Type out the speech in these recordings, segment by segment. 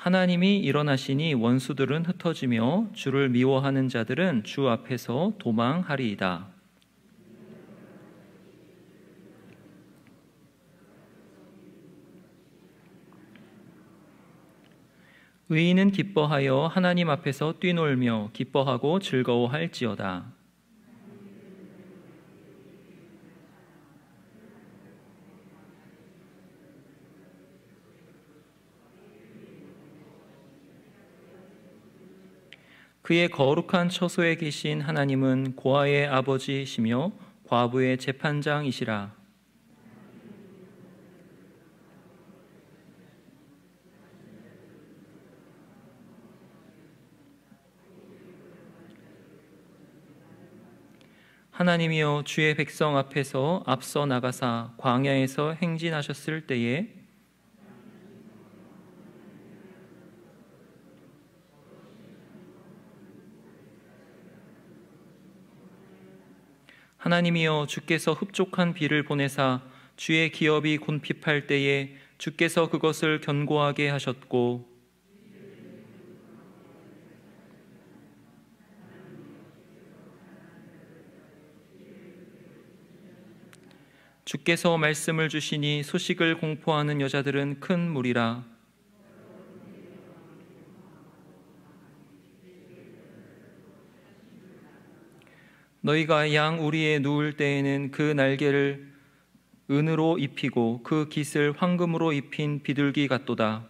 하나님이 일어나시니 원수들은 흩어지며 주를 미워하는 자들은 주 앞에서 도망하리이다. 의인은 기뻐하여 하나님 앞에서 뛰놀며 기뻐하고 즐거워할지어다. 그의 거룩한 처소에 계신 하나님은 고아의 아버지이시며 과부의 재판장이시라. 하나님이여 주의 백성 앞에서 앞서 나가사 광야에서 행진하셨을 때에 하나님이여 주께서 흡족한 비를 보내사 주의 기업이 곤핍할 때에 주께서 그것을 견고하게 하셨고 주께서 말씀을 주시니 소식을 공포하는 여자들은 큰 무리라. 너희가 양 우리에 누울 때에는 그 날개를 은으로 입히고 그 깃을 황금으로 입힌 비둘기 같도다.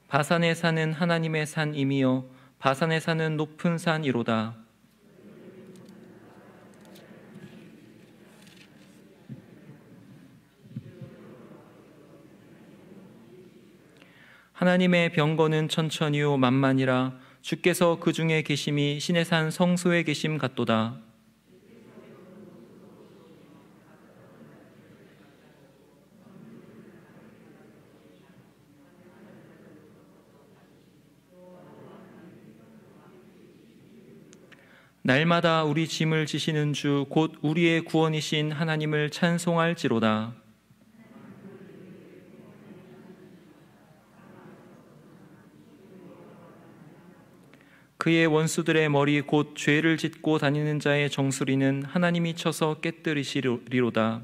바산에 사는 하나님의 산임이여 바산에 사는 높은 산이로다. 하나님의 병거는 천천히요 만만이라. 주께서 그 중에 계심이 신의 산 성소에 계심 같도다. 날마다 우리 짐을 지시는 주 곧 우리의 구원이신 하나님을 찬송할지로다. 그의 원수들의 머리 곧 죄를 짓고 다니는 자의 정수리는 하나님이 쳐서 깨뜨리시리로다.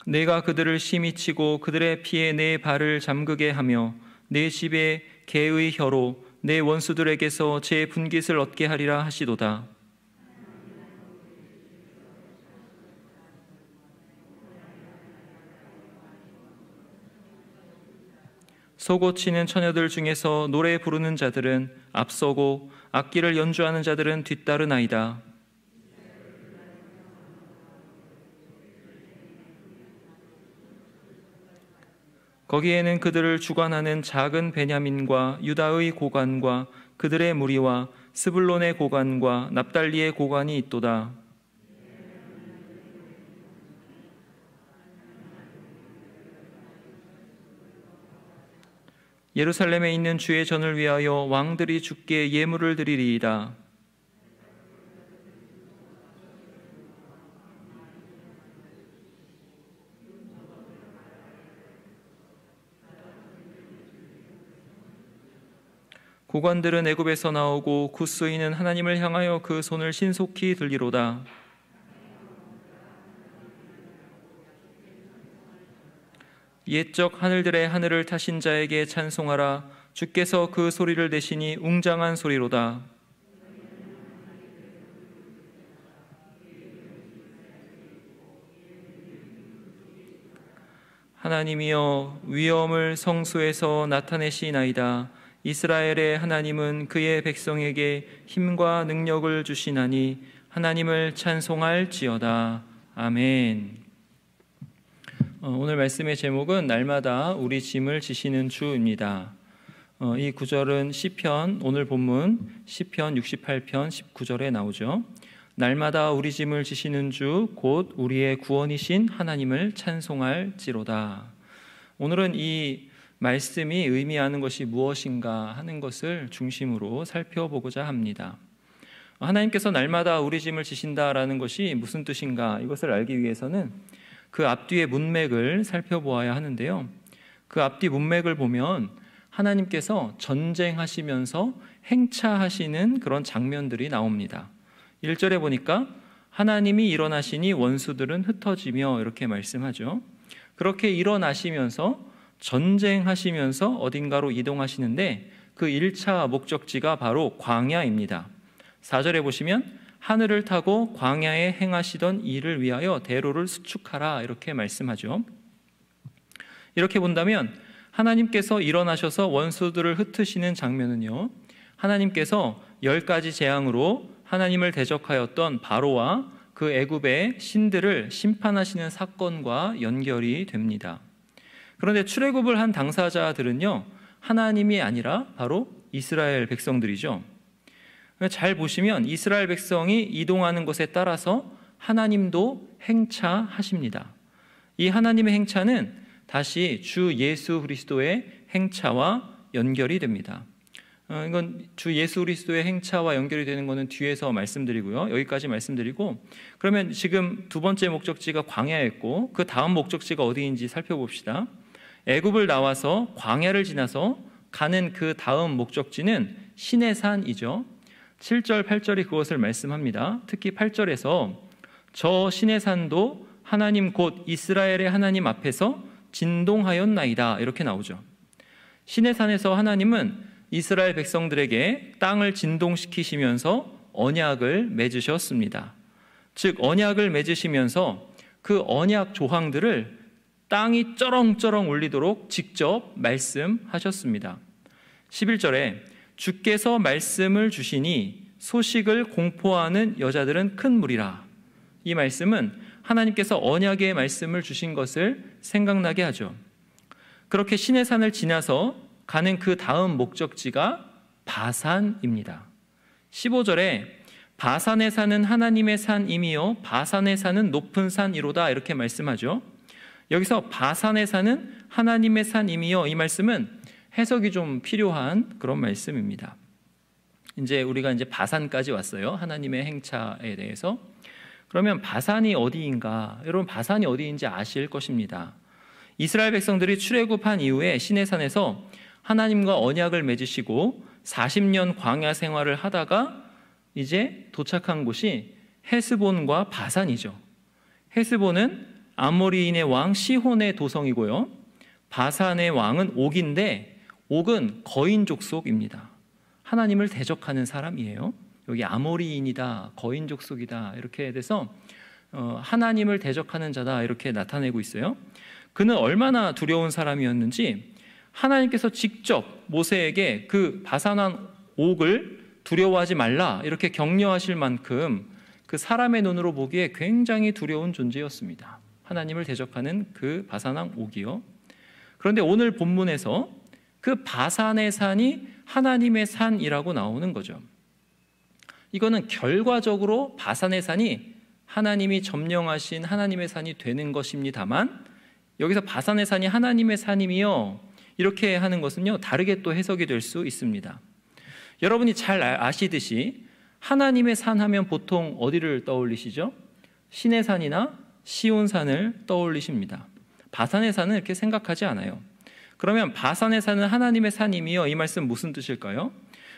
내가 그들을 심히 치고 그들의 피에 내 발을 잠그게 하며 내 집에 개의 혀로 내 원수들에게서 제 분깃을 얻게 하리라 하시도다. 소고치는 처녀들 중에서 노래 부르는 자들은 앞서고 악기를 연주하는 자들은 뒤따르나이다. 거기에는 그들을 주관하는 작은 베냐민과 유다의 고관과 그들의 무리와 스불론의 고관과 납달리의 고관이 있도다. 예루살렘에 있는 주의 전을 위하여 왕들이 주께 예물을 드리리이다. 고관들은 애굽에서 나오고 굿수인은 하나님을 향하여 그 손을 신속히 들리로다. 옛적 하늘들의 하늘을 타신 자에게 찬송하라. 주께서 그 소리를 내시니 웅장한 소리로다. 하나님이여 위엄을 성소에서 나타내시나이다. 이스라엘의 하나님은 그의 백성에게 힘과 능력을 주시나니 하나님을 찬송할지어다. 아멘. 오늘 말씀의 제목은 날마다 우리 짐을 지시는 주입니다. 이 구절은 시편, 오늘 본문 시편 68편 19절에 나오죠. 날마다 우리 짐을 지시는 주 곧 우리의 구원이신 하나님을 찬송할지로다. 오늘은 이 말씀이 의미하는 것이 무엇인가 하는 것을 중심으로 살펴보고자 합니다. 하나님께서 날마다 우리 짐을 지신다라는 것이 무슨 뜻인가, 이것을 알기 위해서는 그 앞뒤의 문맥을 살펴보아야 하는데요. 그 앞뒤 문맥을 보면 하나님께서 전쟁하시면서 행차하시는 그런 장면들이 나옵니다. 1절에 보니까 하나님이 일어나시니 원수들은 흩어지며 이렇게 말씀하죠. 그렇게 일어나시면서 전쟁하시면서 어딘가로 이동하시는데 그 1차 목적지가 바로 광야입니다. 4절에 보시면 하늘을 타고 광야에 행하시던 일을 위하여 대로를 수축하라 이렇게 말씀하죠. 이렇게 본다면 하나님께서 일어나셔서 원수들을 흩으시는 장면은요, 하나님께서 10가지 재앙으로 하나님을 대적하였던 바로와 그 애굽의 신들을 심판하시는 사건과 연결이 됩니다. 그런데 출애굽을 한 당사자들은요, 하나님이 아니라 바로 이스라엘 백성들이죠. 잘 보시면 이스라엘 백성이 이동하는 것에 따라서 하나님도 행차하십니다. 이 하나님의 행차는 다시 주 예수 그리스도의 행차와 연결이 됩니다. 이건 주 예수 그리스도의 행차와 연결이 되는 것은 뒤에서 말씀드리고요. 여기까지 말씀드리고, 그러면 지금 두 번째 목적지가 광야였고 그 다음 목적지가 어디인지 살펴봅시다. 애굽을 나와서 광야를 지나서 가는 그 다음 목적지는 시내산이죠. 7절, 8절이 그것을 말씀합니다. 특히 8절에서 저 시내산도 하나님 곧 이스라엘의 하나님 앞에서 진동하였나이다 이렇게 나오죠. 시내산에서 하나님은 이스라엘 백성들에게 땅을 진동시키시면서 언약을 맺으셨습니다. 즉 언약을 맺으시면서 그 언약 조항들을 땅이 쩌렁쩌렁 울리도록 직접 말씀하셨습니다. 11절에 주께서 말씀을 주시니 소식을 공포하는 여자들은 큰 무리라. 이 말씀은 하나님께서 언약의 말씀을 주신 것을 생각나게 하죠. 그렇게 시내산을 지나서 가는 그 다음 목적지가 바산입니다. 15절에 바산의 산은 하나님의 산이며 바산의 산은 높은 산이로다 이렇게 말씀하죠. 여기서 바산의 산은 하나님의 산이며, 이 말씀은 해석이 좀 필요한 그런 말씀입니다. 이제 우리가 바산까지 왔어요. 하나님의 행차에 대해서. 그러면 바산이 어디인가? 여러분 바산이 어디인지 아실 것입니다. 이스라엘 백성들이 출애굽한 이후에 시내산에서 하나님과 언약을 맺으시고 40년 광야 생활을 하다가 이제 도착한 곳이 헤스본과 바산이죠. 헤스본은 아모리인의 왕 시혼의 도성이고요, 바산의 왕은 옥인데 옥은 거인 족속입니다. 하나님을 대적하는 사람이에요. 여기 아모리인이다, 거인 족속이다 이렇게 돼서 하나님을 대적하는 자다 이렇게 나타내고 있어요. 그는 얼마나 두려운 사람이었는지 하나님께서 직접 모세에게 그 바산한 옥을 두려워하지 말라 이렇게 격려하실 만큼 그 사람의 눈으로 보기에 굉장히 두려운 존재였습니다. 하나님을 대적하는 그 바산한 옥이요. 그런데 오늘 본문에서 그 바산의 산이 하나님의 산이라고 나오는 거죠. 이거는 결과적으로 바산의 산이 하나님이 점령하신 하나님의 산이 되는 것입니다만, 여기서 바산의 산이 하나님의 산이며 이렇게 하는 것은요, 다르게 또 해석이 될 수 있습니다. 여러분이 잘 아시듯이 하나님의 산 하면 보통 어디를 떠올리시죠? 시내산이나 시온산을 떠올리십니다. 바산의 산은 이렇게 생각하지 않아요. 그러면 바산의 산은 하나님의 산이며, 이 말씀 무슨 뜻일까요?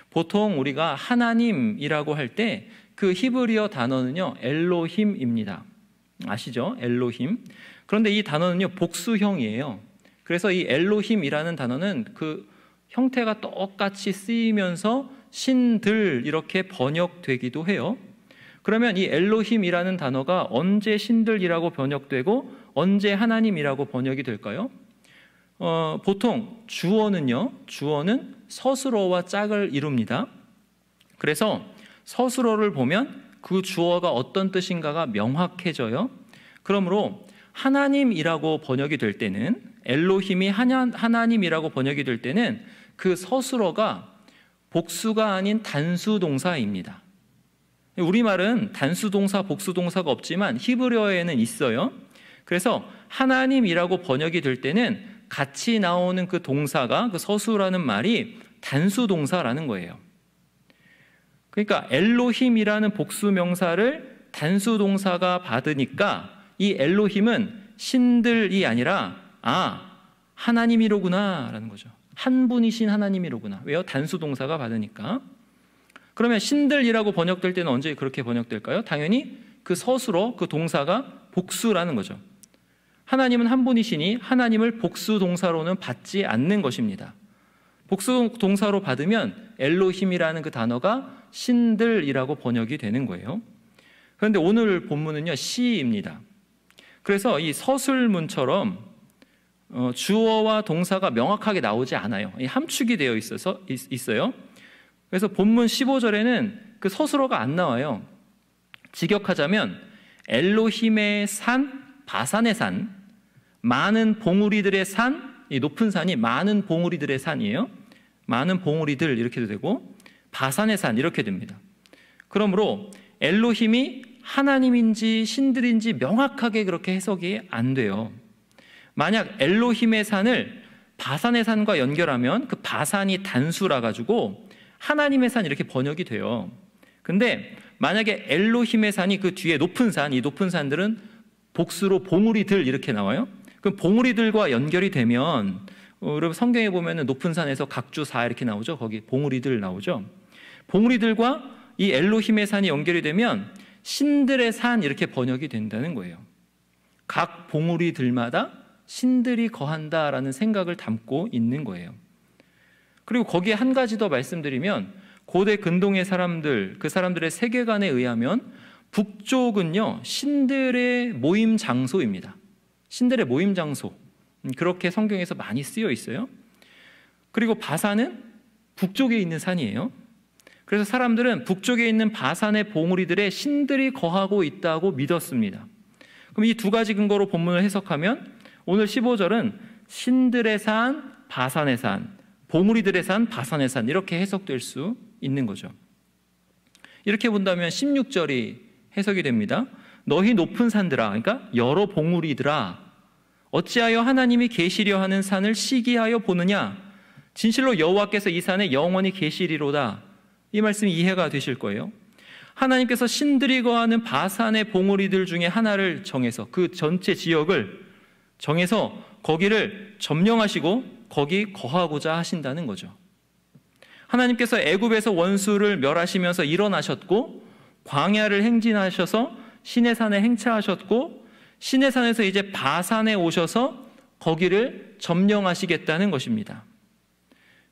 보통 우리가 하나님이라고 할 때 그 히브리어 단어는요, 엘로힘입니다. 아시죠? 엘로힘. 그런데 이 단어는요, 복수형이에요. 그래서 이 엘로힘이라는 단어는 그 형태가 똑같이 쓰이면서 신들 이렇게 번역되기도 해요. 그러면 이 엘로힘이라는 단어가 언제 신들이라고 번역되고 언제 하나님이라고 번역이 될까요? 보통 주어는 서술어와 짝을 이룹니다. 그래서 서술어를 보면 그 주어가 어떤 뜻인가가 명확해져요. 그러므로 하나님이라고 번역이 될 때는, 엘로힘이 하나님이라고 번역이 될 때는 그 서술어가 복수가 아닌 단수동사입니다. 우리말은 단수동사, 복수동사가 없지만 히브리어에는 있어요. 그래서 하나님이라고 번역이 될 때는 같이 나오는 그 동사가, 그 서수라는 말이 단수 동사라는 거예요. 그러니까 엘로힘이라는 복수 명사를 단수 동사가 받으니까 이 엘로힘은 신들이 아니라 하나님이로구나 라는 거죠. 한 분이신 하나님이로구나. 왜요? 단수 동사가 받으니까. 그러면 신들이라고 번역될 때는 언제 그렇게 번역될까요? 당연히 그 서수로 그 동사가 복수라는 거죠. 하나님은 한 분이시니 하나님을 복수 동사로는 받지 않는 것입니다. 복수 동사로 받으면 엘로힘이라는 그 단어가 신들이라고 번역이 되는 거예요. 그런데 오늘 본문은요, 시입니다. 그래서 이 서술문처럼 주어와 동사가 명확하게 나오지 않아요. 함축이 되어 있어요. 그래서 본문 15절에는 그 서술어가 안 나와요. 직역하자면 엘로힘의 산, 바산의 산, 많은 봉우리들의 산, 이 높은 산이 많은 봉우리들의 산이에요. 많은 봉우리들 이렇게도 되고 바산의 산 이렇게 됩니다. 그러므로 엘로힘이 하나님인지 신들인지 명확하게 그렇게 해석이 안 돼요. 만약 엘로힘의 산을 바산의 산과 연결하면 그 바산이 단수라 가지고 하나님의 산 이렇게 번역이 돼요. 근데 만약에 엘로힘의 산이 그 뒤에 높은 산, 이 높은 산들은 복수로 봉우리들 이렇게 나와요. 그럼 봉우리들과 연결이 되면 여러분 성경에 보면 높은 산에서 각주사 이렇게 나오죠. 거기 봉우리들 나오죠. 봉우리들과 이 엘로힘의 산이 연결이 되면 신들의 산 이렇게 번역이 된다는 거예요. 각 봉우리들마다 신들이 거한다라는 생각을 담고 있는 거예요. 그리고 거기에 한 가지 더 말씀드리면 고대 근동의 사람들, 그 사람들의 세계관에 의하면 북쪽은요 신들의 모임 장소입니다. 신들의 모임 장소, 그렇게 성경에서 많이 쓰여 있어요. 그리고 바산은 북쪽에 있는 산이에요. 그래서 사람들은 북쪽에 있는 바산의 봉우리들에 신들이 거하고 있다고 믿었습니다. 그럼 이 두 가지 근거로 본문을 해석하면 오늘 15절은 신들의 산, 바산의 산, 봉우리들의 산, 바산의 산 이렇게 해석될 수 있는 거죠. 이렇게 본다면 16절이 해석이 됩니다. 너희 높은 산들아, 그러니까 여러 봉우리들아, 어찌하여 하나님이 계시려 하는 산을 시기하여 보느냐? 진실로 여호와께서 이 산에 영원히 계시리로다. 이 말씀이 이해가 되실 거예요. 하나님께서 신들이 거하는 바산의 봉우리들 중에 하나를 정해서 그 전체 지역을 정해서 거기를 점령하시고 거기 거하고자 하신다는 거죠. 하나님께서 애굽에서 원수를 멸하시면서 일어나셨고 광야를 행진하셔서 시내산에 행차하셨고 시내산에서 이제 바산에 오셔서 거기를 점령하시겠다는 것입니다.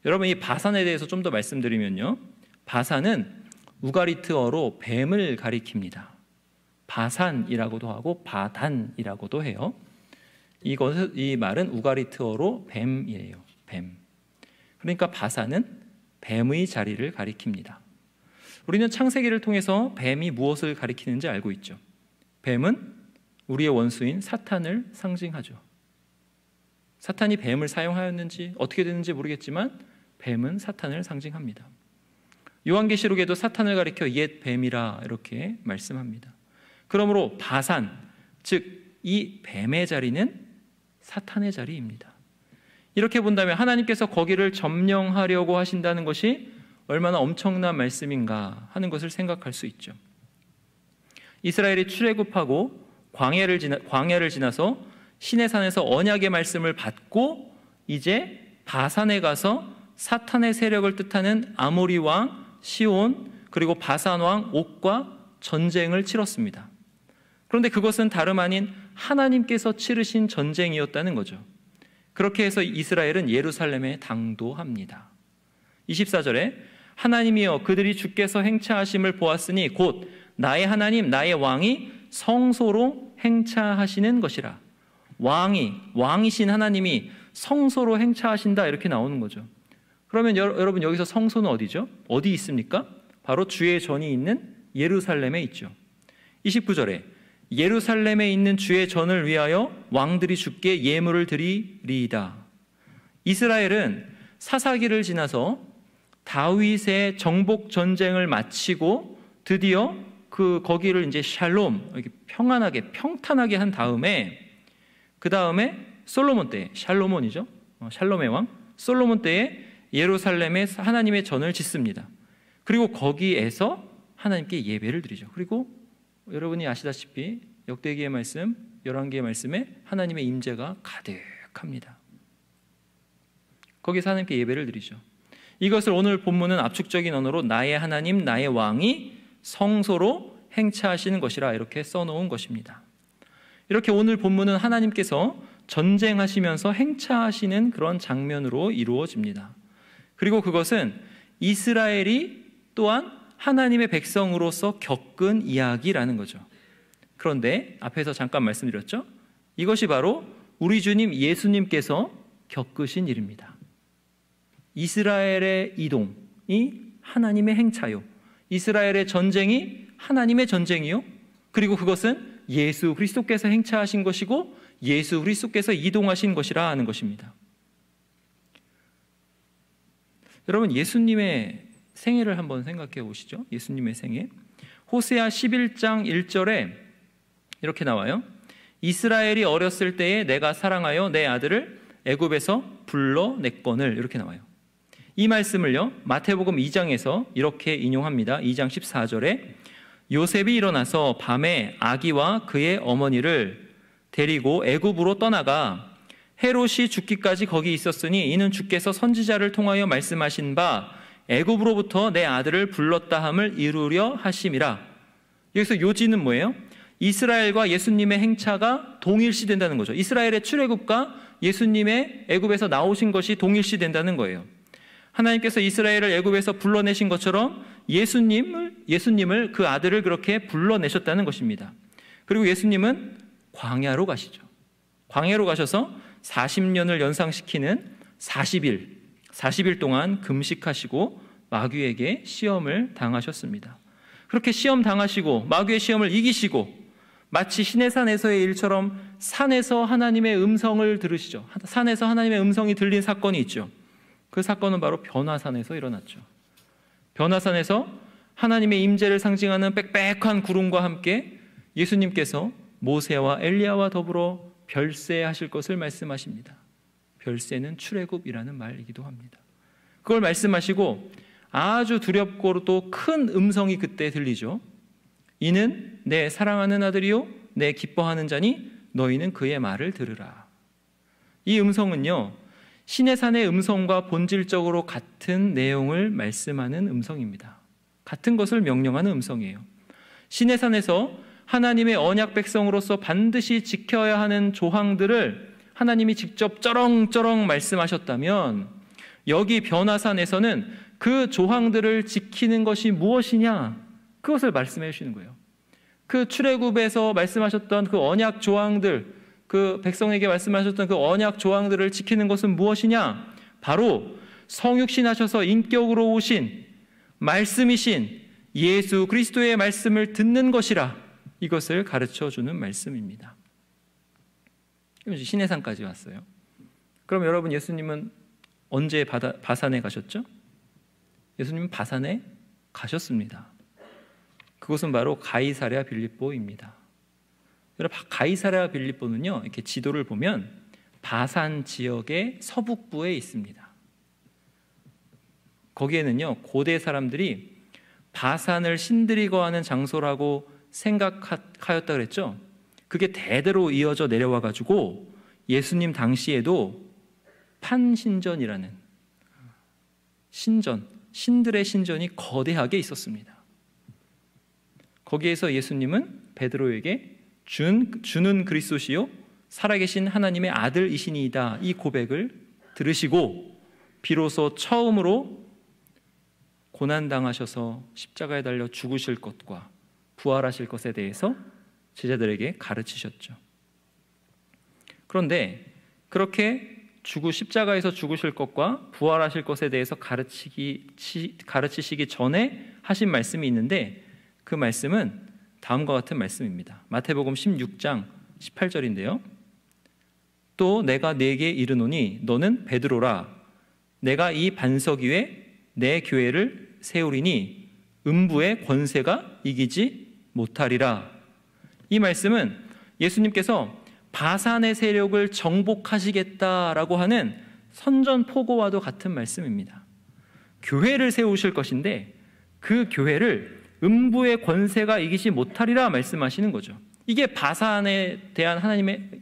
여러분 이 바산에 대해서 좀 더 말씀드리면요, 바산은 우가리트어로 뱀을 가리킵니다. 바산이라고도 하고 바단이라고도 해요. 이 말은 우가리트어로 뱀이에요. 뱀. 그러니까 바산은 뱀의 자리를 가리킵니다. 우리는 창세기를 통해서 뱀이 무엇을 가리키는지 알고 있죠. 뱀은 우리의 원수인 사탄을 상징하죠. 사탄이 뱀을 사용하였는지 어떻게 됐는지 모르겠지만 뱀은 사탄을 상징합니다. 요한계시록에도 사탄을 가리켜 옛 뱀이라 이렇게 말씀합니다. 그러므로 바산, 즉 이 뱀의 자리는 사탄의 자리입니다. 이렇게 본다면 하나님께서 거기를 점령하려고 하신다는 것이 얼마나 엄청난 말씀인가 하는 것을 생각할 수 있죠. 이스라엘이 출애굽하고 광야를 지나서 시내산에서 언약의 말씀을 받고 이제 바산에 가서 사탄의 세력을 뜻하는 아모리 왕 시온 그리고 바산 왕 옥과 전쟁을 치렀습니다. 그런데 그것은 다름 아닌 하나님께서 치르신 전쟁이었다는 거죠. 그렇게 해서 이스라엘은 예루살렘에 당도합니다. 24절에 하나님이여 그들이 주께서 행차하심을 보았으니 곧 나의 하나님 나의 왕이 성소로 행차하시는 것이라. 왕이신 하나님이 성소로 행차하신다 이렇게 나오는 거죠. 그러면 여러분 여기서 성소는 어디죠? 어디 있습니까? 바로 주의 전이 있는 예루살렘에 있죠. 29절에 예루살렘에 있는 주의 전을 위하여 왕들이 주께 예물을 드리리이다. 이스라엘은 사사기를 지나서 다윗의 정복 전쟁을 마치고 드디어 거기를 이제 샬롬, 평안하게 평탄하게 한 다음에 그 다음에 솔로몬 때, 샬로몬이죠. 샬롬의 왕 솔로몬 때에 예루살렘에 하나님의 전을 짓습니다. 그리고 거기에서 하나님께 예배를 드리죠. 그리고 여러분이 아시다시피 역대기의 말씀, 열왕기의 말씀에 하나님의 임재가 가득합니다. 거기서 하나님께 예배를 드리죠. 이것을 오늘 본문은 압축적인 언어로 나의 하나님, 나의 왕이 성소로 행차하시는 것이라 이렇게 써놓은 것입니다. 이렇게 오늘 본문은 하나님께서 전쟁하시면서 행차하시는 그런 장면으로 이루어집니다. 그리고 그것은 이스라엘이 또한 하나님의 백성으로서 겪은 이야기라는 거죠. 그런데 앞에서 잠깐 말씀드렸죠. 이것이 바로 우리 주님 예수님께서 겪으신 일입니다. 이스라엘의 이동이 하나님의 행차요, 이스라엘의 전쟁이 하나님의 전쟁이요, 그리고 그것은 예수 그리스도께서 행차하신 것이고 예수 그리스도께서 이동하신 것이라 하는 것입니다. 여러분, 예수님의 생애를 한번 생각해 보시죠. 예수님의 생애, 호세아 11장 1절에 이렇게 나와요. 이스라엘이 어렸을 때에 내가 사랑하여 내 아들을 애굽에서 불러냈거늘, 이렇게 나와요. 이 말씀을요 마태복음 2장에서 이렇게 인용합니다. 2장 14절에 요셉이 일어나서 밤에 아기와 그의 어머니를 데리고 애굽으로 떠나가 헤롯이 죽기까지 거기 있었으니 이는 주께서 선지자를 통하여 말씀하신 바 애굽으로부터 내 아들을 불렀다 함을 이루려 하심이라. 여기서 요지는 뭐예요? 이스라엘과 예수님의 행차가 동일시된다는 거죠. 이스라엘의 출애굽과 예수님의 애굽에서 나오신 것이 동일시된다는 거예요. 하나님께서 이스라엘을 애굽에서 불러내신 것처럼 예수님을 그 아들을 그렇게 불러내셨다는 것입니다. 그리고 예수님은 광야로 가시죠. 광야로 가셔서 40년을 연상시키는 40일 동안 금식하시고 마귀에게 시험을 당하셨습니다. 그렇게 시험 당하시고 마귀의 시험을 이기시고 마치 시내산에서의 일처럼 산에서 하나님의 음성을 들으시죠. 산에서 하나님의 음성이 들린 사건이 있죠. 그 사건은 바로 변화산에서 일어났죠. 변화산에서 하나님의 임재를 상징하는 빽빽한 구름과 함께 예수님께서 모세와 엘리야와 더불어 별세하실 것을 말씀하십니다. 별세는 출애굽이라는 말이기도 합니다. 그걸 말씀하시고 아주 두렵고도 큰 음성이 그때 들리죠. 이는 내 사랑하는 아들이요 내 기뻐하는 자니 너희는 그의 말을 들으라. 이 음성은요 시내산의 음성과 본질적으로 같은 내용을 말씀하는 음성입니다. 같은 것을 명령하는 음성이에요. 시내산에서 하나님의 언약 백성으로서 반드시 지켜야 하는 조항들을 하나님이 직접 쩌렁쩌렁 말씀하셨다면 여기 변화산에서는 그 조항들을 지키는 것이 무엇이냐, 그것을 말씀해 주시는 거예요. 그 출애굽에서 말씀하셨던 그 언약 조항들, 그 백성에게 말씀하셨던 그 언약 조항들을 지키는 것은 무엇이냐? 바로 성육신하셔서 인격으로 오신 말씀이신 예수 그리스도의 말씀을 듣는 것이라, 이것을 가르쳐주는 말씀입니다. 시내산까지 왔어요. 그럼 여러분, 예수님은 언제 바산에 가셨죠? 예수님은 바산에 가셨습니다. 그것은 바로 가이사랴 빌립보입니다. 여러분, 가이사랴 빌립보는요, 이렇게 지도를 보면 바산 지역의 서북부에 있습니다. 거기에는요, 고대 사람들이 바산을 신들이 거하는 장소라고 생각하였다 그랬죠. 그게 대대로 이어져 내려와 가지고 예수님 당시에도 판신전이라는 신전, 신들의 신전이 거대하게 있었습니다. 거기에서 예수님은 베드로에게 주는 그리스도시요 살아계신 하나님의 아들이시니이다, 이 고백을 들으시고 비로소 처음으로 고난당하셔서 십자가에 달려 죽으실 것과 부활하실 것에 대해서 제자들에게 가르치셨죠. 그런데 그렇게 십자가에서 죽으실 것과 부활하실 것에 대해서 가르치시기 전에 하신 말씀이 있는데, 그 말씀은 다음과 같은 말씀입니다. 마태복음 16장 18절인데요. 또 내가 네게 이르노니 너는 베드로라. 내가 이 반석 위에 내 교회를 세우리니 음부의 권세가 이기지 못하리라. 이 말씀은 예수님께서 바산의 세력을 정복하시겠다라고 하는 선전포고와도 같은 말씀입니다. 교회를 세우실 것인데 그 교회를 음부의 권세가 이기지 못하리라 말씀하시는 거죠. 이게 바산에 대한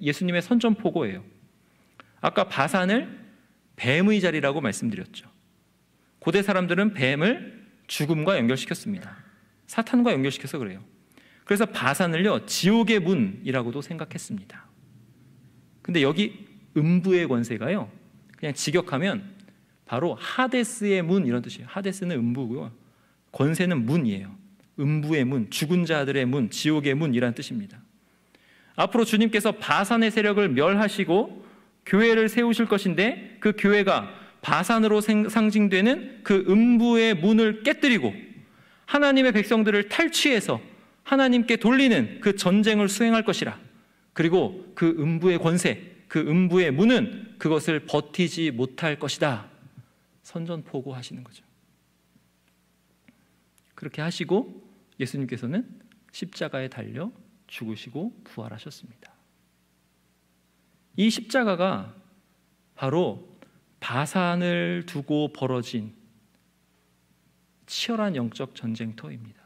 예수님의 선전포고예요. 아까 바산을 뱀의 자리라고 말씀드렸죠. 고대 사람들은 뱀을 죽음과 연결시켰습니다. 사탄과 연결시켜서 그래요. 그래서 바산을요, 지옥의 문이라고도 생각했습니다. 근데 여기 음부의 권세가요, 그냥 직역하면 바로 하데스의 문 이런 뜻이에요. 하데스는 음부고요, 권세는 문이에요. 음부의 문, 죽은 자들의 문, 지옥의 문이라는 뜻입니다. 앞으로 주님께서 바산의 세력을 멸하시고 교회를 세우실 것인데 그 교회가 바산으로 상징되는 그 음부의 문을 깨뜨리고 하나님의 백성들을 탈취해서 하나님께 돌리는 그 전쟁을 수행할 것이라. 그리고 그 음부의 권세, 그 음부의 문은 그것을 버티지 못할 것이다. 선전포고하시는 거죠. 그렇게 하시고 예수님께서는 십자가에 달려 죽으시고 부활하셨습니다. 이 십자가가 바로 바산을 두고 벌어진 치열한 영적 전쟁터입니다.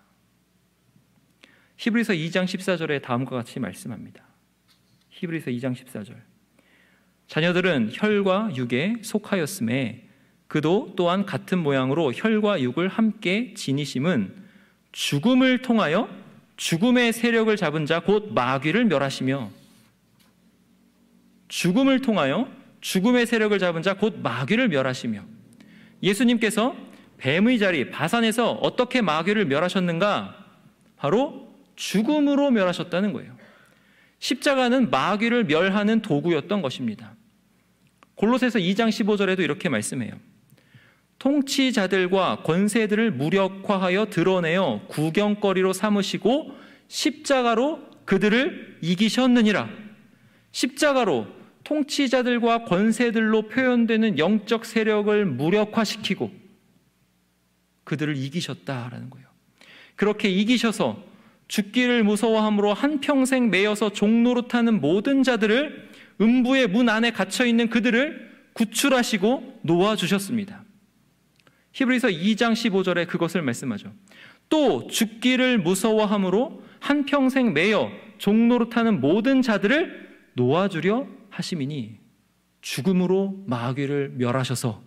히브리서 2장 14절에 다음과 같이 말씀합니다. 히브리서 2장 14절. 자녀들은 혈과 육에 속하였음에 그도 또한 같은 모양으로 혈과 육을 함께 지니심은 죽음을 통하여 죽음의 세력을 잡은 자 곧 마귀를 멸하시며, 죽음을 통하여 죽음의 세력을 잡은 자 곧 마귀를 멸하시며. 예수님께서 뱀의 자리 바산에서 어떻게 마귀를 멸하셨는가? 바로 죽음으로 멸하셨다는 거예요. 십자가는 마귀를 멸하는 도구였던 것입니다. 골로새서 2장 15절에도 이렇게 말씀해요. 통치자들과 권세들을 무력화하여 드러내어 구경거리로 삼으시고 십자가로 그들을 이기셨느니라. 십자가로 통치자들과 권세들로 표현되는 영적 세력을 무력화시키고 그들을 이기셨다라는 거예요. 그렇게 이기셔서 죽기를 무서워함으로 한평생 매여서 종노릇하는 모든 자들을, 음부의 문 안에 갇혀있는 그들을 구출하시고 놓아주셨습니다. 히브리서 2장 15절에 그것을 말씀하죠. 또 죽기를 무서워함으로 한평생 매여 종노릇하는 모든 자들을 놓아주려 하심이니, 죽음으로 마귀를 멸하셔서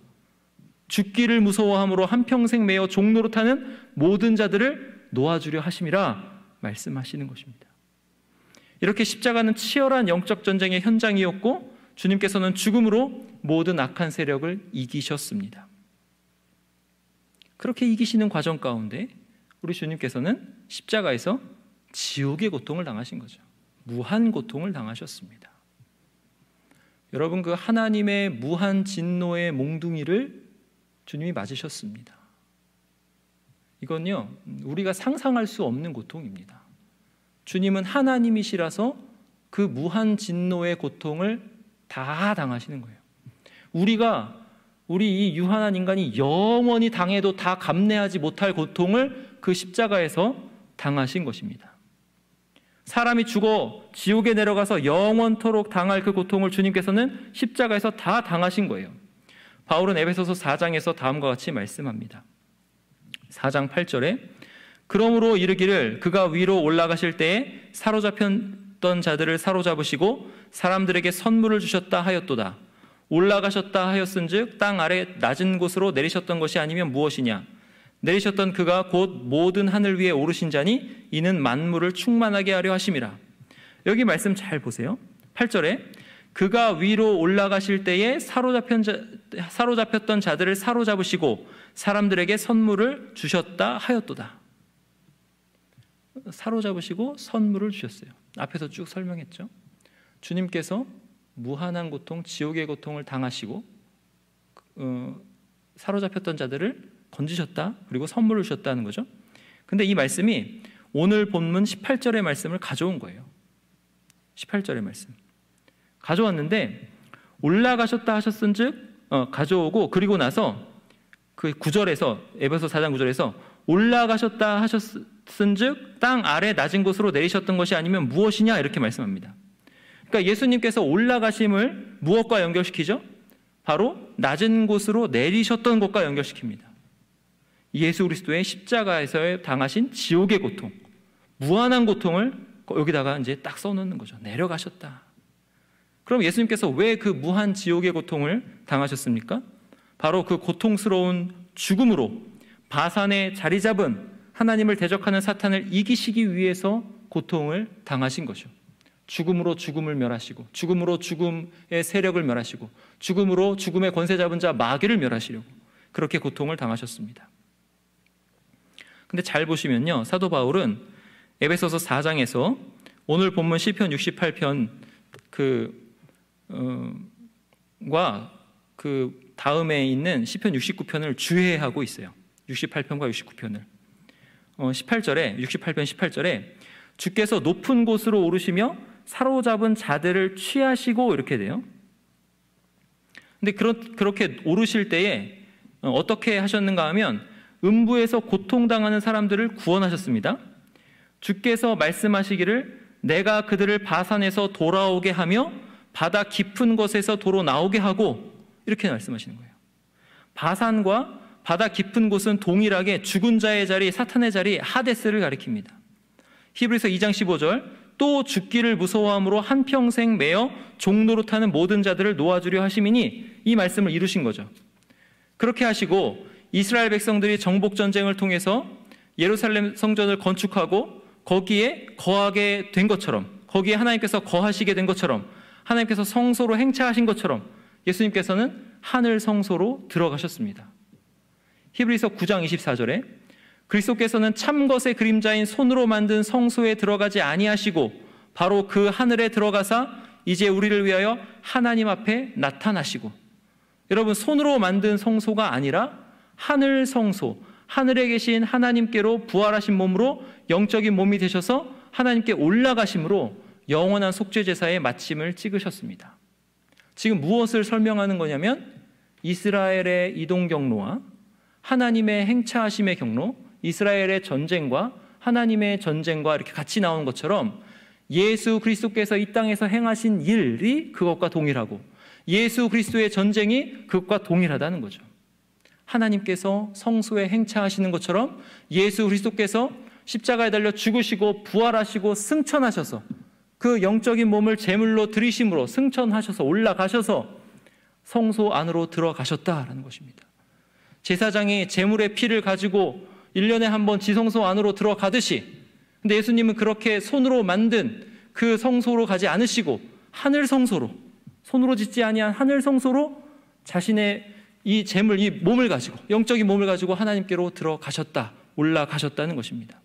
죽기를 무서워함으로 한평생 매여 종노릇하는 모든 자들을 놓아주려 하심이라 말씀하시는 것입니다. 이렇게 십자가는 치열한 영적 전쟁의 현장이었고 주님께서는 죽음으로 모든 악한 세력을 이기셨습니다. 그렇게 이기시는 과정 가운데 우리 주님께서는 십자가에서 지옥의 고통을 당하신 거죠. 무한 고통을 당하셨습니다. 여러분, 그 하나님의 무한 진노의 몽둥이를 주님이 맞으셨습니다. 이건요, 우리가 상상할 수 없는 고통입니다. 주님은 하나님이시라서 그 무한 진노의 고통을 다 당하시는 거예요. 우리 이 유한한 인간이 영원히 당해도 다 감내하지 못할 고통을 그 십자가에서 당하신 것입니다. 사람이 죽어 지옥에 내려가서 영원토록 당할 그 고통을 주님께서는 십자가에서 다 당하신 거예요. 바울은 에베소서 4장에서 다음과 같이 말씀합니다. 4장 8절에 그러므로 이르기를 그가 위로 올라가실 때에 사로잡혔던 자들을 사로잡으시고 사람들에게 선물을 주셨다 하였도다. 올라가셨다 하였은즉 땅 아래 낮은 곳으로 내리셨던 것이 아니면 무엇이냐? 내리셨던 그가 곧 모든 하늘 위에 오르신 자니 이는 만물을 충만하게 하려 하심이라. 여기 말씀 잘 보세요. 8절에 그가 위로 올라가실 때에 사로잡혔던 자들을 사로잡으시고 사람들에게 선물을 주셨다 하였도다. 사로잡으시고 선물을 주셨어요. 앞에서 쭉 설명했죠. 주님께서 무한한 고통, 지옥의 고통을 당하시고 사로잡혔던 자들을 건지셨다, 그리고 선물을 주셨다는 거죠. 근데 이 말씀이 오늘 본문 18절의 말씀을 가져온 거예요. 18절의 말씀 가져왔는데 올라가셨다 하셨은즉 가져오고, 그리고 나서 그 9절에서 에베소 4장 9절에서 올라가셨다 하셨은즉 땅 아래 낮은 곳으로 내리셨던 것이 아니면 무엇이냐 이렇게 말씀합니다. 그러니까 예수님께서 올라가심을 무엇과 연결시키죠? 바로 낮은 곳으로 내리셨던 것과 연결시킵니다. 예수 그리스도의 십자가에서 당하신 지옥의 고통, 무한한 고통을 여기다가 이제 딱 써놓는 거죠. 내려가셨다. 그럼 예수님께서 왜 그 무한 지옥의 고통을 당하셨습니까? 바로 그 고통스러운 죽음으로 바산에 자리 잡은 하나님을 대적하는 사탄을 이기시기 위해서 고통을 당하신 거죠. 죽음으로 죽음을 멸하시고, 죽음으로 죽음의 세력을 멸하시고, 죽음으로 죽음의 권세 잡은 자 마귀를 멸하시려고 그렇게 고통을 당하셨습니다. 근데 잘 보시면요, 사도 바울은 에베소서 4장에서 오늘 본문 시편 68편 과 그 다음에 있는 시편 69편을 주해하고 있어요. 68편과 69편을 68편 18절에 주께서 높은 곳으로 오르시며 사로잡은 자들을 취하시고 이렇게 돼요. 근데 그렇게 오르실 때에 어떻게 하셨는가 하면 음부에서 고통당하는 사람들을 구원하셨습니다. 주께서 말씀하시기를 내가 그들을 바산에서 돌아오게 하며 바다 깊은 곳에서 도로 나오게 하고, 이렇게 말씀하시는 거예요. 바산과 바다 깊은 곳은 동일하게 죽은 자의 자리, 사탄의 자리, 하데스를 가리킵니다. 히브리서 2장 15절, 또 죽기를 무서워함으로 한평생 매어 종노릇하는 모든 자들을 놓아주려 하심이니, 이 말씀을 이루신 거죠. 그렇게 하시고 이스라엘 백성들이 정복전쟁을 통해서 예루살렘 성전을 건축하고 거기에 거하게 된 것처럼, 거기에 하나님께서 거하시게 된 것처럼, 하나님께서 성소로 행차하신 것처럼 예수님께서는 하늘 성소로 들어가셨습니다. 히브리서 9장 24절에 그리스도께서는 참것의 그림자인 손으로 만든 성소에 들어가지 아니하시고 바로 그 하늘에 들어가사 이제 우리를 위하여 하나님 앞에 나타나시고, 여러분, 손으로 만든 성소가 아니라 하늘 성소, 하늘에 계신 하나님께로 부활하신 몸으로 영적인 몸이 되셔서 하나님께 올라가심으로 영원한 속죄제사의 마침을 찍으셨습니다. 지금 무엇을 설명하는 거냐면 이스라엘의 이동 경로와 하나님의 행차하심의 경로, 이스라엘의 전쟁과 하나님의 전쟁과 이렇게 같이 나오는 것처럼 예수 그리스도께서 이 땅에서 행하신 일이 그것과 동일하고 예수 그리스도의 전쟁이 그것과 동일하다는 거죠. 하나님께서 성소에 행차하시는 것처럼 예수 그리스도께서 십자가에 달려 죽으시고 부활하시고 승천하셔서 그 영적인 몸을 제물로 드리심으로 승천하셔서 올라가셔서 성소 안으로 들어가셨다라는 것입니다. 제사장이 제물의 피를 가지고 1년에 한 번 지성소 안으로 들어가듯이, 근데 예수님은 그렇게 손으로 만든 그 성소로 가지 않으시고 하늘 성소로, 손으로 짓지 아니한 하늘 성소로 자신의 이 제물, 이 몸을 가지고, 영적인 몸을 가지고 하나님께로 들어가셨다, 올라가셨다는 것입니다.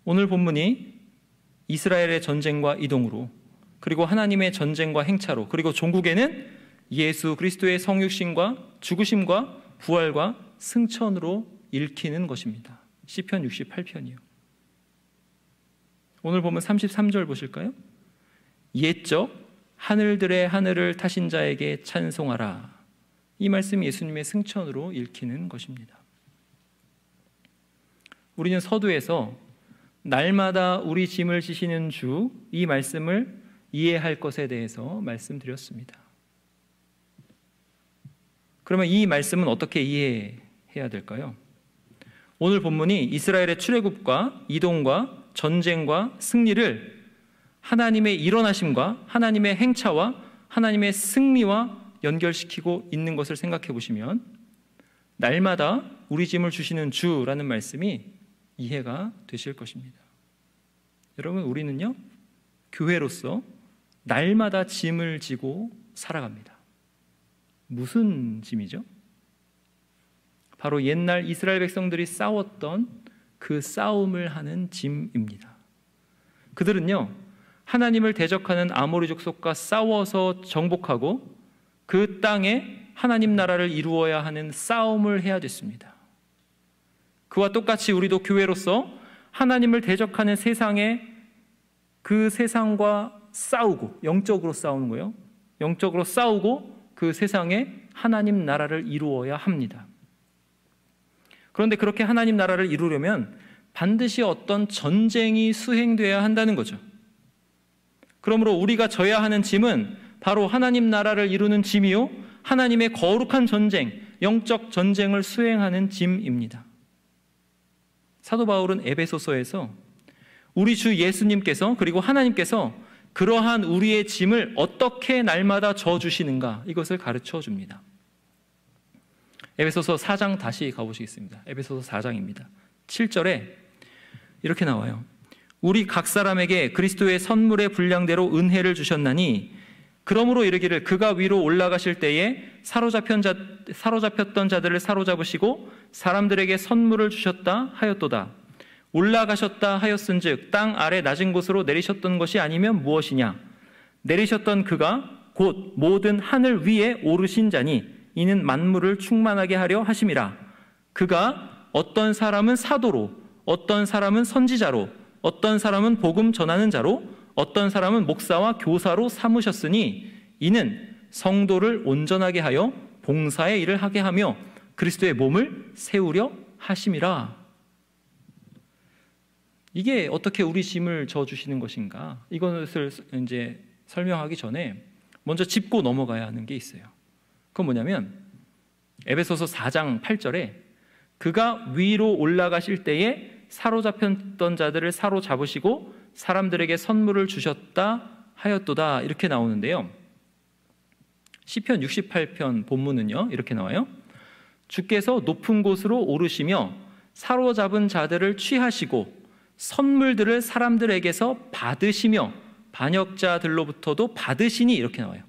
오늘 본문이 이스라엘의 전쟁과 이동으로, 그리고 하나님의 전쟁과 행차로, 그리고 종국에는 예수 그리스도의 성육신과 죽으심과 부활과 승천으로 읽히는 것입니다. 시편 68편이요. 오늘 보면 33절 보실까요? 옛적 하늘들의 하늘을 타신 자에게 찬송하라. 이 말씀이 예수님의 승천으로 읽히는 것입니다. 우리는 서두에서 날마다 우리 짐을 지시는 주, 이 말씀을 이해할 것에 대해서 말씀드렸습니다. 그러면 이 말씀은 어떻게 이해해야 될까요? 오늘 본문이 이스라엘의 출애굽과 이동과 전쟁과 승리를 하나님의 일어나심과 하나님의 행차와 하나님의 승리와 연결시키고 있는 것을 생각해 보시면 날마다 우리 짐을 주시는 주라는 말씀이 이해가 되실 것입니다. 여러분, 우리는요, 교회로서 날마다 짐을 지고 살아갑니다. 무슨 짐이죠? 바로 옛날 이스라엘 백성들이 싸웠던 그 싸움을 하는 짐입니다. 그들은요, 하나님을 대적하는 아모리 족속과 싸워서 정복하고 그 땅에 하나님 나라를 이루어야 하는 싸움을 해야 됐습니다. 그와 똑같이 우리도 교회로서 하나님을 대적하는 세상에, 그 세상과 싸우고, 영적으로 싸우는 거예요. 영적으로 싸우고 그 세상에 하나님 나라를 이루어야 합니다. 그런데 그렇게 하나님 나라를 이루려면 반드시 어떤 전쟁이 수행돼야 한다는 거죠. 그러므로 우리가 져야 하는 짐은 바로 하나님 나라를 이루는 짐이요, 하나님의 거룩한 전쟁, 영적 전쟁을 수행하는 짐입니다. 사도 바울은 에베소서에서 우리 주 예수님께서, 그리고 하나님께서 그러한 우리의 짐을 어떻게 날마다 져주시는가, 이것을 가르쳐 줍니다. 에베소서 4장 다시 가보시겠습니다. 에베소서 4장입니다. 7절에 이렇게 나와요. 우리 각 사람에게 그리스도의 선물의 분량대로 은혜를 주셨나니 그러므로 이르기를 그가 위로 올라가실 때에 사로잡혔던 자들을 사로잡으시고 사람들에게 선물을 주셨다 하였도다. 올라가셨다 하였은즉 땅 아래 낮은 곳으로 내리셨던 것이 아니면 무엇이냐? 내리셨던 그가 곧 모든 하늘 위에 오르신 자니 이는 만물을 충만하게 하려 하심이라. 그가 어떤 사람은 사도로, 어떤 사람은 선지자로, 어떤 사람은 복음 전하는 자로, 어떤 사람은 목사와 교사로 삼으셨으니 이는 성도를 온전하게 하여 봉사의 일을 하게 하며 그리스도의 몸을 세우려 하심이라. 이게 어떻게 우리 짐을 져주시는 것인가? 이것을 이제 설명하기 전에 먼저 짚고 넘어가야 하는 게 있어요. 그건 뭐냐면 에베소서 4장 8절에 그가 위로 올라가실 때에 사로잡혔던 자들을 사로잡으시고 사람들에게 선물을 주셨다 하였도다, 이렇게 나오는데요. 시편 68편 본문은요 이렇게 나와요. 주께서 높은 곳으로 오르시며 사로잡은 자들을 취하시고 선물들을 사람들에게서 받으시며 반역자들로부터도 받으시니, 이렇게 나와요.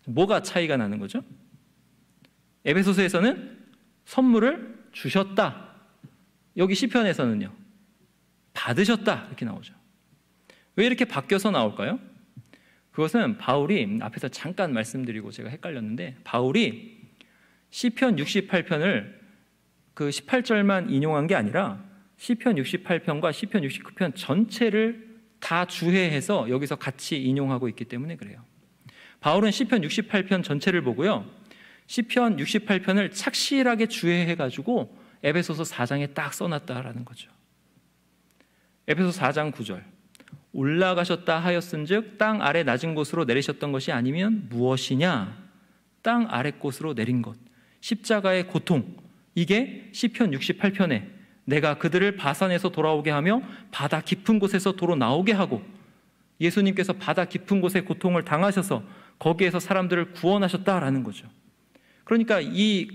뭐가 차이가 나는 거죠? 에베소서에서는 선물을 주셨다, 여기 시편에서는요 받으셨다, 이렇게 나오죠. 왜 이렇게 바뀌어서 나올까요? 그것은 바울이, 앞에서 잠깐 말씀드리고 제가 헷갈렸는데, 바울이 시편 68편을 그 18절만 인용한 게 아니라 시편 68편과 시편 69편 전체를 다 주해해서 여기서 같이 인용하고 있기 때문에 그래요. 바울은 시편 68편 전체를 보고요, 시편 68편을 착실하게 주해해가지고 에베소서 4장에 딱 써놨다라는 거죠. 에베소서 4장 9절, 올라가셨다 하였은즉 땅 아래 낮은 곳으로 내리셨던 것이 아니면 무엇이냐? 땅 아래 곳으로 내린 것, 십자가의 고통, 이게 시편 68편에 내가 그들을 바산에서 돌아오게 하며 바다 깊은 곳에서 도로 나오게 하고, 예수님께서 바다 깊은 곳의 고통을 당하셔서 거기에서 사람들을 구원하셨다라는 거죠. 그러니까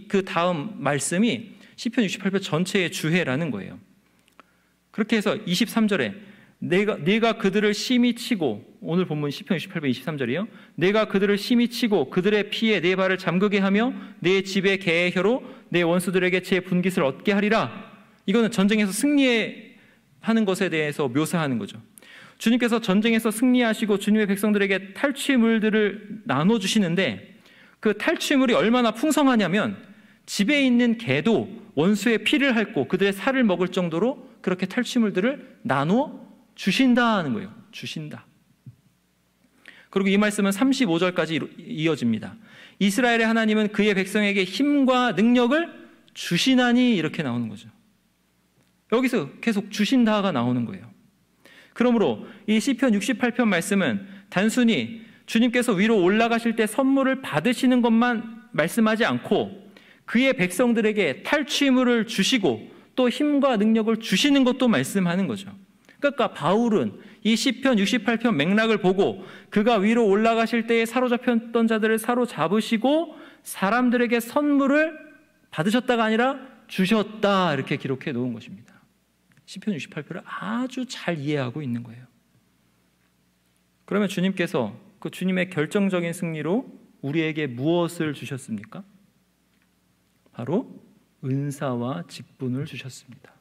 그 다음 말씀이 시편 68편 전체의 주해라는 거예요. 그렇게 해서 23절에 내가 그들을 심히 치고, 오늘 본문 시편 68편 23절이요. 내가 그들을 심히 치고 그들의 피에 내 발을 잠그게 하며 내 집의 개의 혀로 내 원수들에게 제 분깃을 얻게 하리라. 이거는 전쟁에서 승리하는 것에 대해서 묘사하는 거죠. 주님께서 전쟁에서 승리하시고 주님의 백성들에게 탈취물들을 나눠주시는데, 그 탈취물이 얼마나 풍성하냐면 집에 있는 개도 원수의 피를 핥고 그들의 살을 먹을 정도로 그렇게 탈취물들을 나누어 주신다는 거예요. 주신다. 그리고 이 말씀은 35절까지 이어집니다. 이스라엘의 하나님은 그의 백성에게 힘과 능력을 주시나니, 이렇게 나오는 거죠. 여기서 계속 주신다가 나오는 거예요. 그러므로 이 시편 68편 말씀은 단순히 주님께서 위로 올라가실 때 선물을 받으시는 것만 말씀하지 않고 그의 백성들에게 탈취물을 주시고 또 힘과 능력을 주시는 것도 말씀하는 거죠. 그러니까 바울은 이 시편 68편 맥락을 보고 그가 위로 올라가실 때에 사로잡혔던 자들을 사로잡으시고 사람들에게 선물을 받으셨다가 아니라 주셨다, 이렇게 기록해 놓은 것입니다. 시편 68편을 아주 잘 이해하고 있는 거예요. 그러면 주님께서 그 주님의 결정적인 승리로 우리에게 무엇을 주셨습니까? 바로 은사와 직분을 주셨습니다.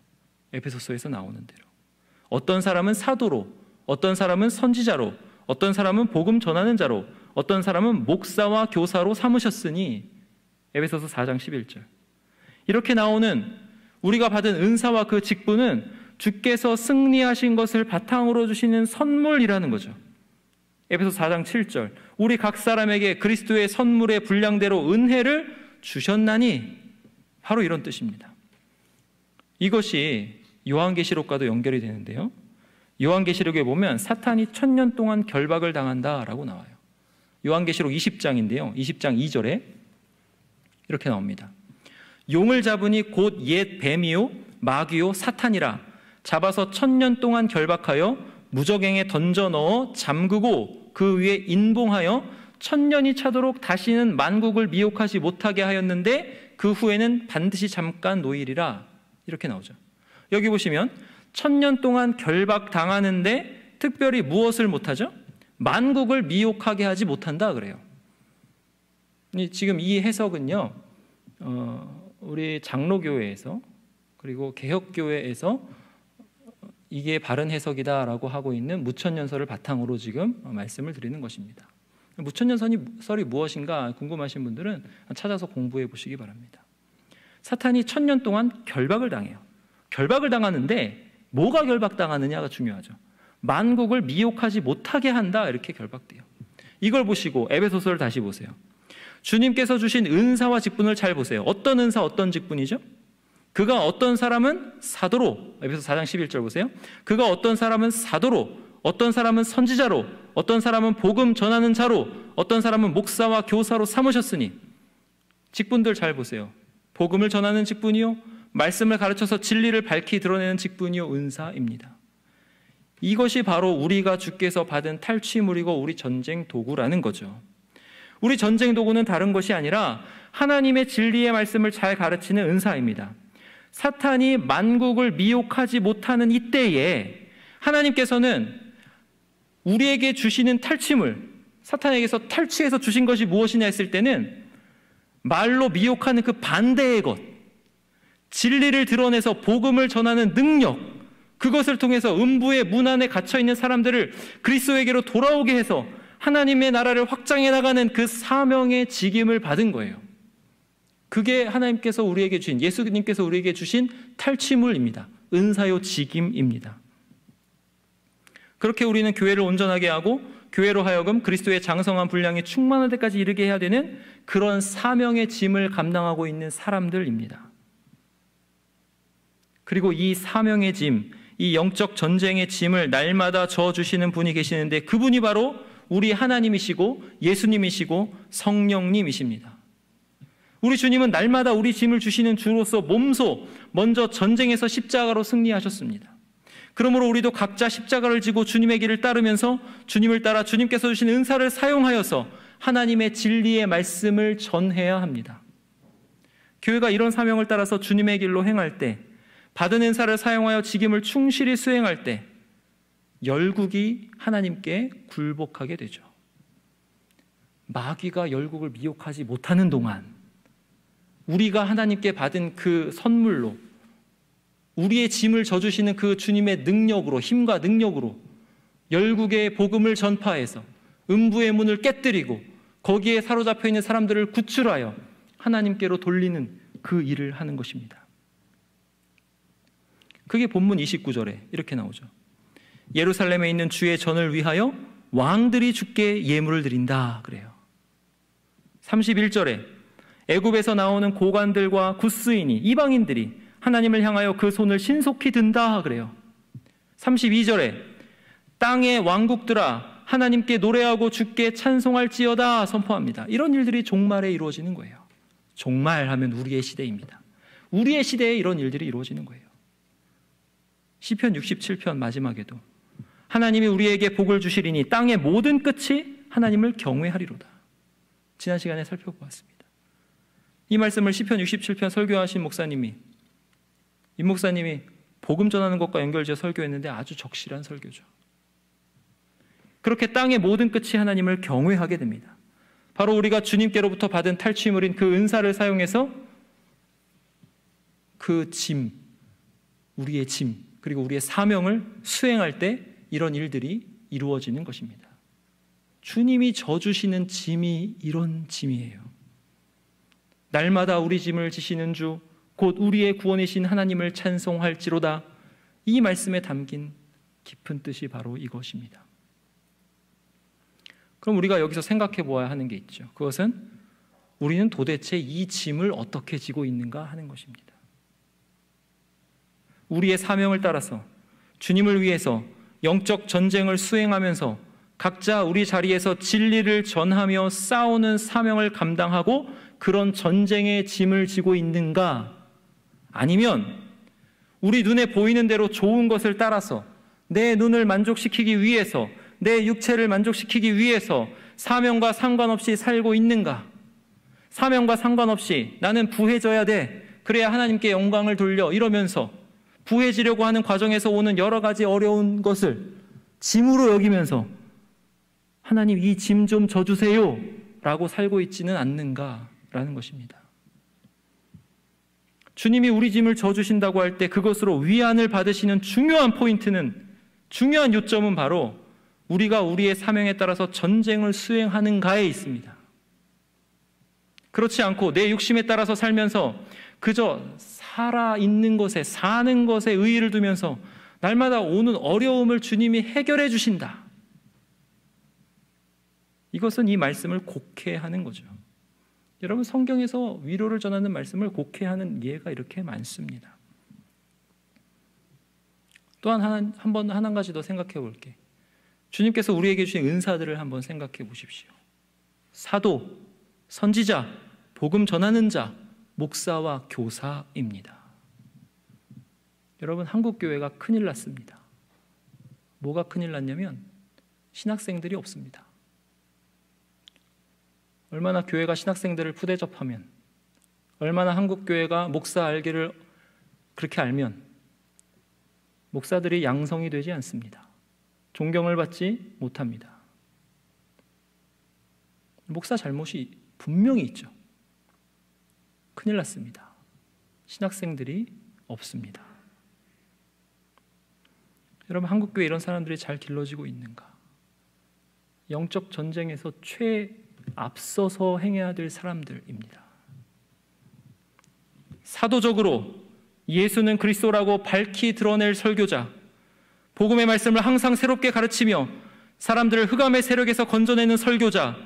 에베소서에서 나오는 대로 어떤 사람은 사도로, 어떤 사람은 선지자로, 어떤 사람은 복음 전하는 자로, 어떤 사람은 목사와 교사로 삼으셨으니, 에베소서 4장 11절. 이렇게 나오는 우리가 받은 은사와 그 직분은 주께서 승리하신 것을 바탕으로 주시는 선물이라는 거죠. 에베소서 4장 7절, 우리 각 사람에게 그리스도의 선물의 분량대로 은혜를 주셨나니, 바로 이런 뜻입니다. 이것이 요한계시록과도 연결이 되는데요. 요한계시록에 보면 사탄이 1000년 동안 결박을 당한다라고 나와요. 요한계시록 20장인데요. 20장 2절에 이렇게 나옵니다. 용을 잡으니 곧 옛 뱀이요 마귀요 사탄이라 잡아서 1000년 동안 결박하여 무저갱에 던져 넣어 잠그고 그 위에 인봉하여 1000년이 차도록 다시는 만국을 미혹하지 못하게 하였는데 그 후에는 반드시 잠깐 노일이라 이렇게 나오죠. 여기 보시면 1000년 동안 결박당하는데 특별히 무엇을 못하죠? 만국을 미혹하게 하지 못한다 그래요. 지금 이 해석은요, 우리 장로교회에서 그리고 개혁교회에서 이게 바른 해석이다라고 하고 있는 무천년설을 바탕으로 지금 말씀을 드리는 것입니다. 무천년설이 무엇인가 궁금하신 분들은 찾아서 공부해 보시기 바랍니다. 사탄이 1000년 동안 결박을 당해요. 결박을 당하는데 뭐가 결박당하느냐가 중요하죠. 만국을 미혹하지 못하게 한다 이렇게 결박돼요. 이걸 보시고 에베소서를 다시 보세요. 주님께서 주신 은사와 직분을 잘 보세요. 어떤 은사, 어떤 직분이죠? 그가 어떤 사람은 사도로, 에베소 4장 11절 보세요. 그가 어떤 사람은 사도로, 어떤 사람은 선지자로, 어떤 사람은 복음 전하는 자로, 어떤 사람은 목사와 교사로 삼으셨으니. 직분들 잘 보세요. 복음을 전하는 직분이요, 말씀을 가르쳐서 진리를 밝히 드러내는 직분이요, 은사입니다. 이것이 바로 우리가 주께서 받은 탈취물이고 우리 전쟁 도구라는 거죠. 우리 전쟁 도구는 다른 것이 아니라 하나님의 진리의 말씀을 잘 가르치는 은사입니다. 사탄이 만국을 미혹하지 못하는 이때에 하나님께서는 우리에게 주시는 탈취물, 사탄에게서 탈취해서 주신 것이 무엇이냐 했을 때는 말로 미혹하는 그 반대의 것, 진리를 드러내서 복음을 전하는 능력, 그것을 통해서 음부의 문 안에 갇혀있는 사람들을 그리스도에게로 돌아오게 해서 하나님의 나라를 확장해 나가는 그 사명의 직임을 받은 거예요. 그게 하나님께서 우리에게 주신, 예수님께서 우리에게 주신 탈취물입니다. 은사요 직임입니다. 그렇게 우리는 교회를 온전하게 하고 교회로 하여금 그리스도의 장성한 분량이 충만할 때까지 이르게 해야 되는 그런 사명의 짐을 감당하고 있는 사람들입니다. 그리고 이 사명의 짐, 이 영적 전쟁의 짐을 날마다 져주시는 분이 계시는데 그분이 바로 우리 하나님이시고 예수님이시고 성령님이십니다. 우리 주님은 날마다 우리 짐을 주시는 주로서 몸소 먼저 전쟁에서 십자가로 승리하셨습니다. 그러므로 우리도 각자 십자가를 지고 주님의 길을 따르면서 주님을 따라 주님께서 주신 은사를 사용하여서 하나님의 진리의 말씀을 전해야 합니다. 교회가 이런 사명을 따라서 주님의 길로 행할 때, 받은 은사를 사용하여 직임을 충실히 수행할 때 열국이 하나님께 굴복하게 되죠. 마귀가 열국을 미혹하지 못하는 동안 우리가 하나님께 받은 그 선물로 우리의 짐을 져주시는 그 주님의 능력으로, 힘과 능력으로 열국의 복음을 전파해서 음부의 문을 깨뜨리고 거기에 사로잡혀 있는 사람들을 구출하여 하나님께로 돌리는 그 일을 하는 것입니다. 그게 본문 29절에 이렇게 나오죠. 예루살렘에 있는 주의 전을 위하여 왕들이 주께 예물을 드린다 그래요. 31절에 애굽에서 나오는 고관들과 굿스인이, 이방인들이 하나님을 향하여 그 손을 신속히 든다 그래요. 32절에 땅의 왕국들아 하나님께 노래하고 주께 찬송할지어다 선포합니다. 이런 일들이 종말에 이루어지는 거예요. 종말하면 우리의 시대입니다. 우리의 시대에 이런 일들이 이루어지는 거예요. 시편 67편 마지막에도 하나님이 우리에게 복을 주시리니 땅의 모든 끝이 하나님을 경외하리로다. 지난 시간에 살펴보았습니다. 이 말씀을 시편 67편 설교하신 목사님이, 임 목사님이 복음 전하는 것과 연결지어 설교했는데 아주 적실한 설교죠. 그렇게 땅의 모든 끝이 하나님을 경외하게 됩니다. 바로 우리가 주님께로부터 받은 탈취물인 그 은사를 사용해서 그 짐, 우리의 짐, 그리고 우리의 사명을 수행할 때 이런 일들이 이루어지는 것입니다. 주님이 져주시는 짐이 이런 짐이에요. 날마다 우리 짐을 지시는 주, 곧 우리의 구원이신 하나님을 찬송할지로다. 이 말씀에 담긴 깊은 뜻이 바로 이것입니다. 그럼 우리가 여기서 생각해 보아야 하는 게 있죠. 그것은 우리는 도대체 이 짐을 어떻게 지고 있는가 하는 것입니다. 우리의 사명을 따라서 주님을 위해서 영적 전쟁을 수행하면서 각자 우리 자리에서 진리를 전하며 싸우는 사명을 감당하고 그런 전쟁의 짐을 지고 있는가? 아니면 우리 눈에 보이는 대로 좋은 것을 따라서 내 눈을 만족시키기 위해서, 내 육체를 만족시키기 위해서 사명과 상관없이 살고 있는가? 사명과 상관없이 나는 부해져야 돼, 그래야 하나님께 영광을 돌려, 이러면서 부해지려고 하는 과정에서 오는 여러 가지 어려운 것을 짐으로 여기면서 하나님 이 짐 좀 져주세요 라고 살고 있지는 않는가라는 것입니다. 주님이 우리 짐을 져주신다고 할 때 그것으로 위안을 받으시는 중요한 포인트는, 중요한 요점은 바로 우리가 우리의 사명에 따라서 전쟁을 수행하는가에 있습니다. 그렇지 않고 내 욕심에 따라서 살면서 그저 살아있는 것에, 사는 것에 의의를 두면서 날마다 오는 어려움을 주님이 해결해 주신다, 이것은 이 말씀을 곡해하는 거죠. 여러분, 성경에서 위로를 전하는 말씀을 곡해하는 예가 이렇게 많습니다. 또한 한 가지 더 생각해 볼게. 주님께서 우리에게 주신 은사들을 한번 생각해 보십시오. 사도, 선지자, 복음 전하는 자, 목사와 교사입니다. 여러분, 한국 교회가 큰일 났습니다. 뭐가 큰일 났냐면 신학생들이 없습니다. 얼마나 교회가 신학생들을 푸대접하면, 얼마나 한국 교회가 목사 알기를 그렇게 알면 목사들이 양성이 되지 않습니다. 존경을 받지 못합니다. 목사 잘못이 분명히 있죠. 큰일 났습니다. 신학생들이 없습니다. 여러분, 한국교회 이런 사람들이 잘 길러지고 있는가? 영적 전쟁에서 앞서서 행해야 될 사람들입니다. 사도적으로 예수는 그리스도라고 밝히 드러낼 설교자, 복음의 말씀을 항상 새롭게 가르치며 사람들을 흑암의 세력에서 건져내는 설교자,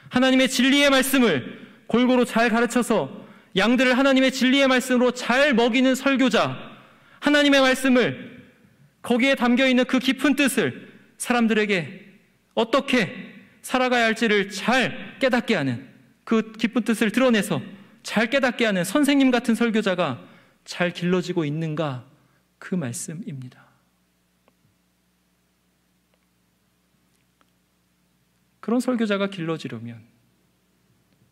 하나님의 진리의 말씀을 골고루 잘 가르쳐서 양들을 하나님의 진리의 말씀으로 잘 먹이는 설교자, 하나님의 말씀을, 거기에 담겨있는 그 깊은 뜻을 사람들에게 어떻게 살아가야 할지를 잘 깨닫게 하는, 그 깊은 뜻을 드러내서 잘 깨닫게 하는 선생님 같은 설교자가 잘 길러지고 있는가? 그 말씀입니다. 그런 설교자가 길러지려면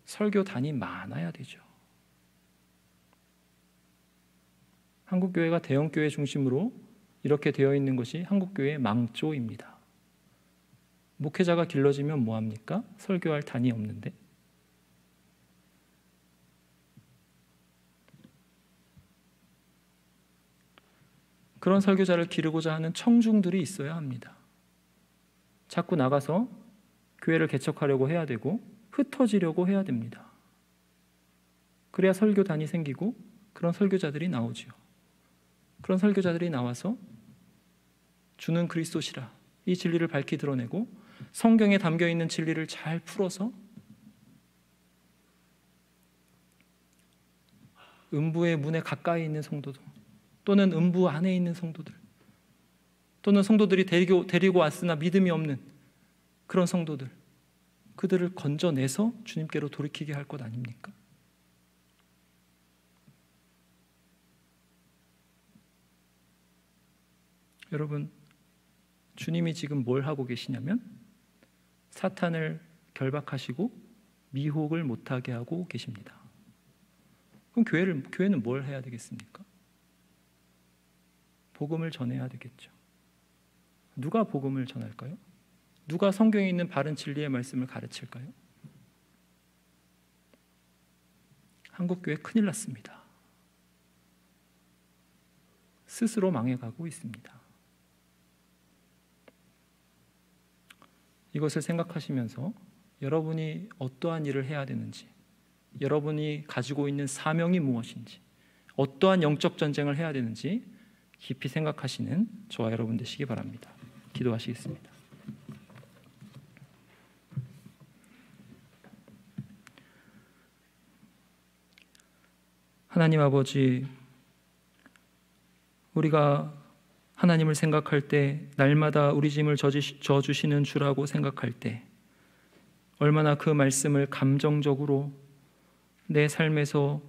설교단이 많아야 되죠. 한국교회가 대형교회 중심으로 이렇게 되어 있는 것이 한국교회의 망조입니다. 목회자가 길러지면 뭐합니까? 설교할 단이 없는데. 그런 설교자를 기르고자 하는 청중들이 있어야 합니다. 자꾸 나가서 교회를 개척하려고 해야 되고 흩어지려고 해야 됩니다. 그래야 설교단이 생기고 그런 설교자들이 나오지요. 그런 설교자들이 나와서 주는 그리스도시라, 이 진리를 밝히 드러내고 성경에 담겨있는 진리를 잘 풀어서 음부의 문에 가까이 있는 성도들, 또는 음부 안에 있는 성도들, 또는 성도들이 데리고 왔으나 믿음이 없는 그런 성도들, 그들을 건져내서 주님께로 돌이키게 할 것 아닙니까? 여러분, 주님이 지금 뭘 하고 계시냐면 사탄을 결박하시고 미혹을 못하게 하고 계십니다. 그럼 교회는 뭘 해야 되겠습니까? 복음을 전해야 되겠죠. 누가 복음을 전할까요? 누가 성경에 있는 바른 진리의 말씀을 가르칠까요? 한국교회 큰일 났습니다. 스스로 망해가고 있습니다. 이것을 생각하시면서 여러분이 어떠한 일을 해야 되는지, 여러분이 가지고 있는 사명이 무엇인지, 어떠한 영적 전쟁을 해야 되는지 깊이 생각하시는 저와 여러분 되시기 바랍니다. 기도하시겠습니다. 하나님 아버지, 우리가 하나님을 생각할 때, 날마다 우리 짐을 져주시는 주라고 생각할 때 얼마나 그 말씀을 감정적으로 내 삶에서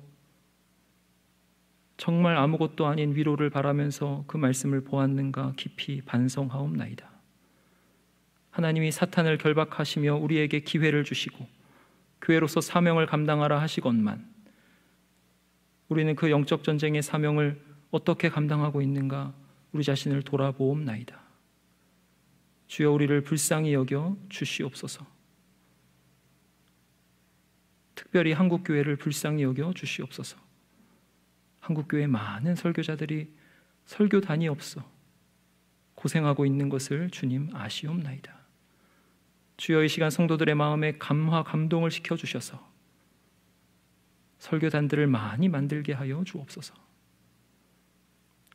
정말 아무것도 아닌 위로를 바라면서 그 말씀을 보았는가 깊이 반성하옵나이다. 하나님이 사탄을 결박하시며 우리에게 기회를 주시고 교회로서 사명을 감당하라 하시건만 우리는 그 영적 전쟁의 사명을 어떻게 감당하고 있는가 우리 자신을 돌아보옵나이다. 주여, 우리를 불쌍히 여겨 주시옵소서. 특별히 한국교회를 불쌍히 여겨 주시옵소서. 한국교회 많은 설교자들이 설교단이 없어 고생하고 있는 것을 주님 아시옵나이다. 주여, 이 시간 성도들의 마음에 감화 감동을 시켜주셔서 설교단들을 많이 만들게 하여 주옵소서.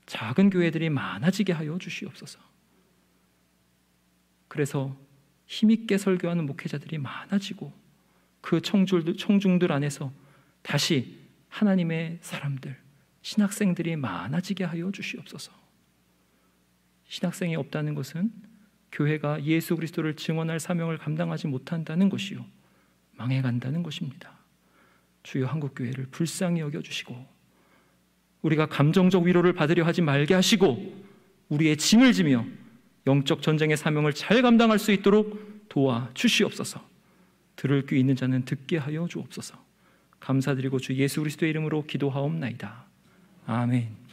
작은 교회들이 많아지게 하여 주시옵소서. 그래서 힘있게 설교하는 목회자들이 많아지고 그 청중들 안에서 다시 하나님의 사람들, 신학생들이 많아지게 하여 주시옵소서. 신학생이 없다는 것은 교회가 예수 그리스도를 증언할 사명을 감당하지 못한다는 것이요, 망해간다는 것입니다. 주여, 한국교회를 불쌍히 여겨주시고 우리가 감정적 위로를 받으려 하지 말게 하시고 우리의 짐을 지며 영적 전쟁의 사명을 잘 감당할 수 있도록 도와주시옵소서. 들을 귀 있는 자는 듣게 하여 주옵소서. 감사드리고 주 예수 그리스도의 이름으로 기도하옵나이다. 아멘.